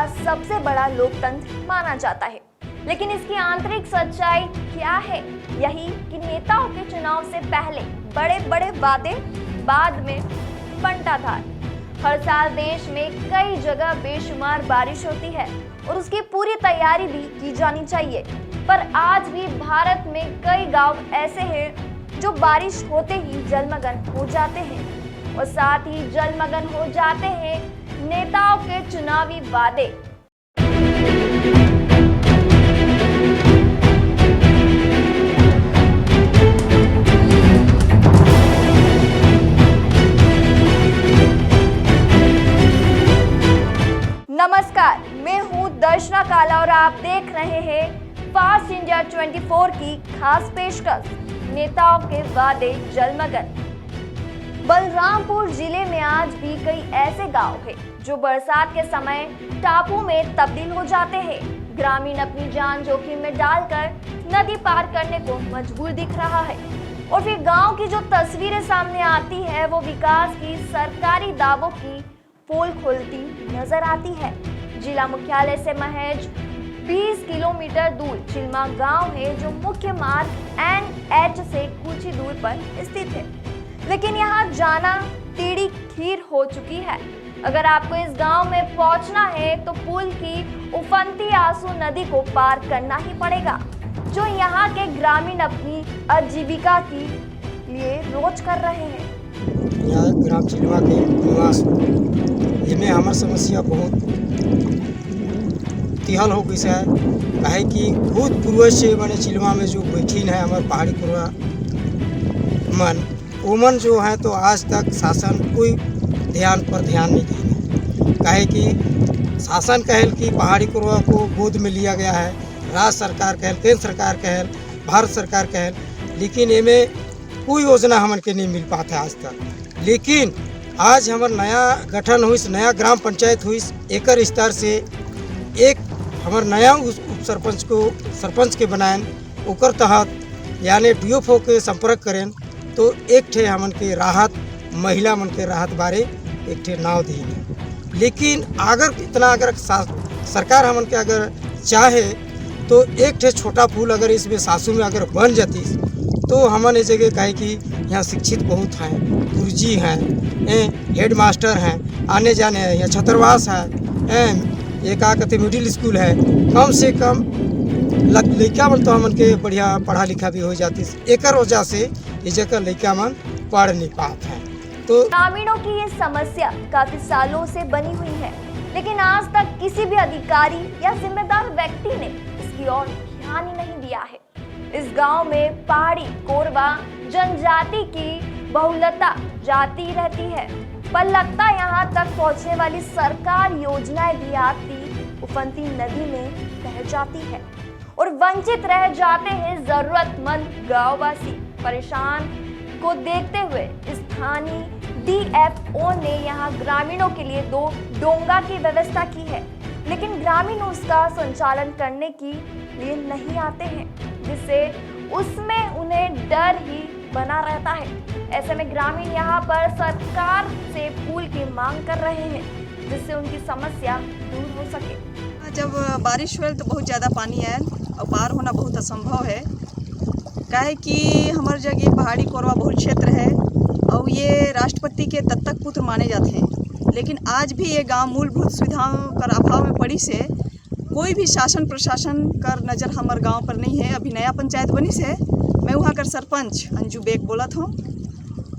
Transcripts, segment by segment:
का सबसे बड़ा लोकतंत्र माना जाता है। लेकिन इसकी आंतरिक सच्चाई क्या है? यही कि नेताओं के चुनाव से पहले बड़े बड़े वादे, बाद में बंटाधार। हर साल देश में कई जगह बेशुमार बारिश होती है और उसकी पूरी तैयारी भी की जानी चाहिए, पर आज भी भारत में कई गांव ऐसे हैं जो बारिश होते ही जलमग्न हो जाते हैं और साथ ही जलमग्न हो जाते हैं नेताओं के चुनावी वादे। नमस्कार, मैं हूँ दर्शना काला और आप देख रहे हैं फास्ट इंडिया 24 की खास पेशकश, नेताओं के वादे जलमग्न। बलरामपुर जिले में आज भी कई ऐसे गांव हैं जो बरसात के समय टापू में तब्दील हो जाते हैं। ग्रामीण अपनी जान जोखिम में डालकर नदी पार करने को मजबूर दिख रहा है और फिर गांव की जो तस्वीरें सामने आती है वो विकास की सरकारी दावों की पोल खोलती नजर आती है। जिला मुख्यालय से महज 20 किलोमीटर दूर चिल्मा गांव है जो मुख्य मार्ग NH से कुछ ही दूर पर स्थित है, लेकिन यहाँ जाना टीड़ी खीर हो चुकी है। अगर आपको इस गांव में पहुंचना है तो पुल की उफनती आंसू नदी को पार करना ही पड़ेगा, जो यहाँ के ग्रामीण अपनी आजीविका के लिए रोज कर रहे हैं। यहाँ ग्राम चिल्मा के निवास इनमें हमार समस्या बहुत तिहल हो गई है। काहे कि बहुत पूर्व से मैंने चिल्मा में जो बैठीन है हमारे पहाड़ी पूर्वा मन ओमन जो है तो आज तक शासन कोई ध्यान नहीं दी। काहे कि शासन कहल कि पहाड़ी पूर्वा को गोद में लिया गया है, राज्य सरकार कहल, केंद्र सरकार कहल, भारत सरकार कहल, लेकिन इनमें कोई योजना हमन के नहीं मिल पाता है आज तक। लेकिन आज हमार नया गठन हुई, नया ग्राम पंचायत हुई, एकर स्तर से एक हमार नया उप सरपंच के बनाएन, ओकर तहत यानी DFO के संपर्क करें तो एक ठे हमन के राहत, महिला मन के राहत बारे एक ठे नाव दी। लेकिन अगर सरकार हमन के अगर चाहे तो एक ठे छोटा पुल अगर इसमें सासू में अगर बन जाती तो हमन इस जगह कहे कि यहाँ शिक्षित बहुत हैं, गुरुजी हैं, हेड मास्टर हैं, आने जाने हैं, यहाँ छात्रावास है, ये का कहते मिडिल स्कूल है, कम से कम लड़का मन तो हमन के बढ़िया पढ़ा लिखा भी हो जाती। एक वजह से इस जगह लड़का मन पढ़ नहीं पाते हैं। तो ग्रामीणों की ये समस्या काफी सालों से बनी हुई है, लेकिन आज तक किसी भी अधिकारी या जिम्मेदार व्यक्ति ने इसकी ओर ध्यान ही नहीं दिया है। इस गांव में पहाड़ी कोरबा जनजाति की बहुलता जाती रहती है, पर लगता यहाँ तक पहुँचने वाली सरकार योजनाएं भी आती उफनती नदी में बह जाती है और वंचित रह जाते हैं जरूरतमंद गांववासी। परेशान को देखते हुए स्थानीय DFO ने यहाँ ग्रामीणों के लिए 2 डोंगा की व्यवस्था की है, लेकिन ग्रामीण उसका संचालन करने के लिए नहीं आते हैं, जिससे उसमें उन्हें डर ही बना रहता है। ऐसे में ग्रामीण यहाँ पर सरकार से पुल की मांग कर रहे हैं, जिससे उनकी समस्या दूर हो सके। जब बारिश हुई तो बहुत ज़्यादा पानी है और पार होना बहुत असंभव है। काहे कि हमारे जगह पहाड़ी कोरबा बहुल क्षेत्र है और ये राष्ट्रपति के दत्तक पुत्र माने जाते हैं, लेकिन आज भी ये गांव मूलभूत सुविधाओं का अभाव में पड़ी से कोई भी शासन प्रशासन कर नज़र हमारे गांव पर नहीं है। अभी नया पंचायत बनी से मैं वहाँ कर सरपंच अंजू बेग बोलत हूँ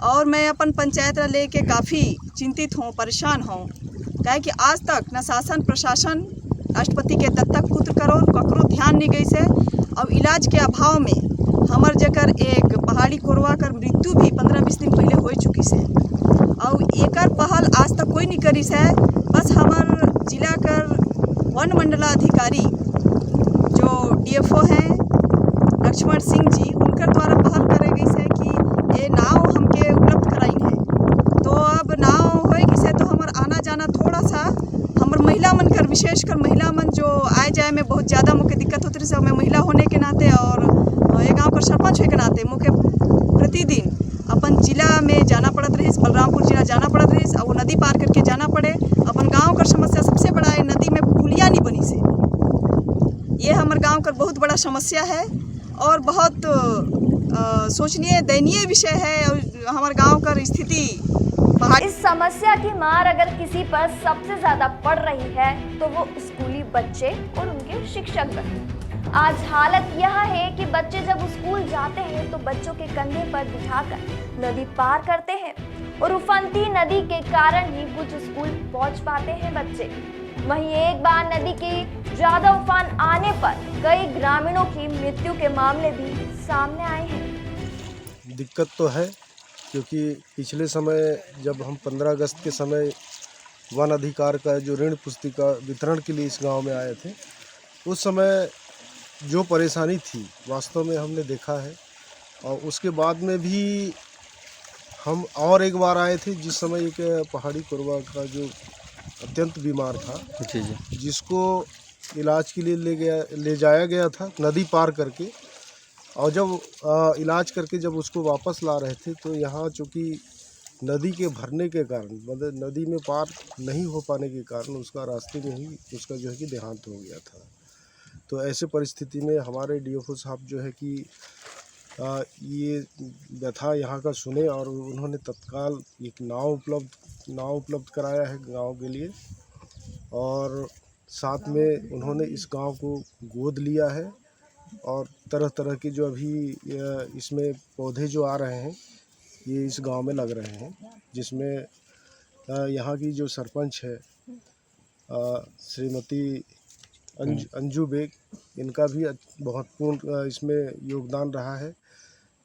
और मैं अपन पंचायत लेके काफ़ी चिंतित हूँ, परेशान हूँ। काहे कि आज तक न शासन प्रशासन राष्ट्रपति के दत्तक पुत्र करो ध्यान नहीं गई से और इलाज के अभाव में हमार जकर एक पहाड़ी कोरवा कर मृत्यु भी 15-20 दिन पहले हो चुकी से और एकर पहल आज तक कोई नहीं करी से। बस हमार जिला कर वन मंडलाधिकारी जो DFO हैं लक्ष्मण सिंह जी, उनकर द्वारा पहल करे गई से कि ये नाव हमके उपलब्ध कराई है। तो अब नाव होएगी से तो हमार आना जाना थोड़ा सा हमार महिला मन कर, विशेषकर महिला मन जो आए जाए में बहुत ज़्यादा मुझे दिक्कत होती है। मैं महिला होने के नाते और ये गाँव पर सरपंच होने के नाते मुझे प्रतिदिन अपन जिला में जाना पड़त रही, बलरामपुर जिला जाना पड़त रही और वो नदी पार करके जाना पड़े। अपन गाँव का समस्या सबसे बड़ा है, नदी में पुलिया का बहुत बड़ा समस्या है और बहुत सोचनीय दयनीय विषय है। और हमारे गांव का स्थिति इस समस्या की मार अगर किसी पर सबसे ज्यादा पड़ रही है तो वो स्कूली बच्चे और उनके शिक्षक। आज हालत यह है कि बच्चे जब स्कूल जाते हैं तो बच्चों के कंधे पर बिठाकर नदी पार करते हैं और उफनती नदी के कारण ही कुछ स्कूल पहुंच पाते हैं बच्चे। वहीं एक बार नदी की ज्यादा उफान आने पर कई ग्रामीणों की मृत्यु के मामले भी सामने आए हैं। दिक्कत तो है, क्योंकि पिछले समय जब हम 15 अगस्त के समय वन अधिकार का जो ऋण पुस्तिका वितरण के लिए इस गांव में आए थे, उस समय जो परेशानी थी वास्तव में हमने देखा है। और उसके बाद में भी हम और एक बार आए थे जिस समय एक पहाड़ी कुरवा का जो अत्यंत बीमार था, जिसको इलाज के लिए ले जाया गया था नदी पार करके। और जब इलाज करके जब उसको वापस ला रहे थे तो यहाँ चूँकि नदी के भरने के कारण, मतलब नदी में पार नहीं हो पाने के कारण उसका रास्ते में ही उसका जो है कि देहांत हो गया था। तो ऐसे परिस्थिति में हमारे डीएफओ साहब जो है कि ये व्यथा यहाँ का सुने और उन्होंने तत्काल एक नाव उपलब्ध कराया है गांव के लिए। और साथ में उन्होंने इस गांव को गोद लिया है और तरह तरह के जो अभी इसमें पौधे जो आ रहे हैं ये इस गांव में लग रहे हैं, जिसमें यहाँ की जो सरपंच है श्रीमती अंजू बेग, इनका भी बहुत पूर्ण इसमें योगदान रहा है।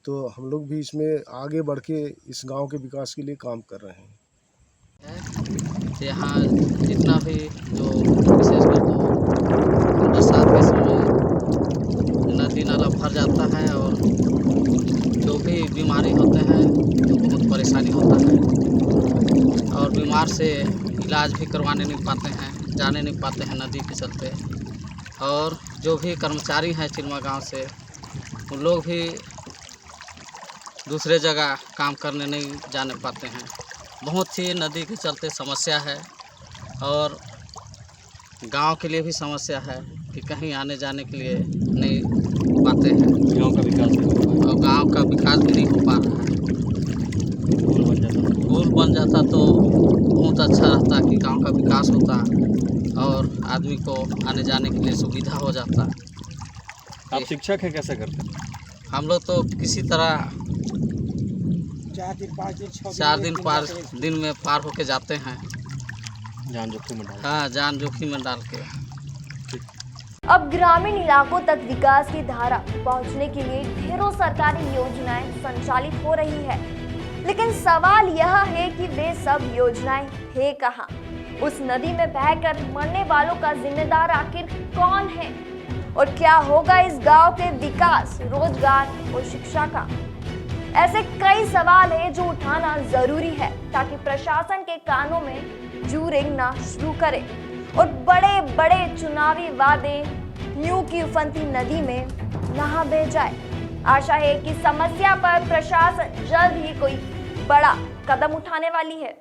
तो हम लोग भी इसमें आगे बढ़ के इस गांव के विकास के लिए काम कर रहे हैं। यहाँ जितना भी जो विशेषकर तो बरसात के समय नदी नाला भर जाता है और जो भी बीमारी होते हैं तो बहुत परेशानी होता है और बीमार से इलाज भी करवाने नहीं पाते हैं, जाने नहीं पाते हैं नदी के चलते। और जो भी कर्मचारी हैं चिलमा गांव से, उन लोग भी दूसरे जगह काम करने नहीं जाने पाते हैं। बहुत ही नदी के चलते समस्या है और गांव के लिए भी समस्या है कि कहीं आने जाने के लिए नहीं पाते हैं। गांव का विकास और गांव का विकास भी नहीं हो पा रहा है। पुल बन जाता तो बहुत अच्छा रहता कि गांव का विकास होता और आदमी को आने जाने के लिए सुविधा हो जाता। आप शिक्षक हैं, कैसे करते हैं? हम लोग तो किसी तरह 4 दिन में पार होके जाते हैं, जान जोखिम में डाल। हाँ, जान जोखिम में डाल के। अब ग्रामीण इलाकों तक विकास की धारा पहुंचने के लिए ढेरों सरकारी योजनाएं संचालित हो रही है, लेकिन सवाल यह है कि वे सब योजनाएं है कहां? उस नदी में बहकर मरने वालों का जिम्मेदार आखिर कौन है? और क्या होगा इस गांव के विकास, रोजगार और शिक्षा का? ऐसे कई सवाल हैं जो उठाना जरूरी है ताकि प्रशासन के कानों में जू रेंगना शुरू करे और बड़े बड़े चुनावी वादे यूं की उफनती नदी में नहा बह जाए। आशा है कि समस्या पर प्रशासन जल्द ही कोई बड़ा कदम उठाने वाली है।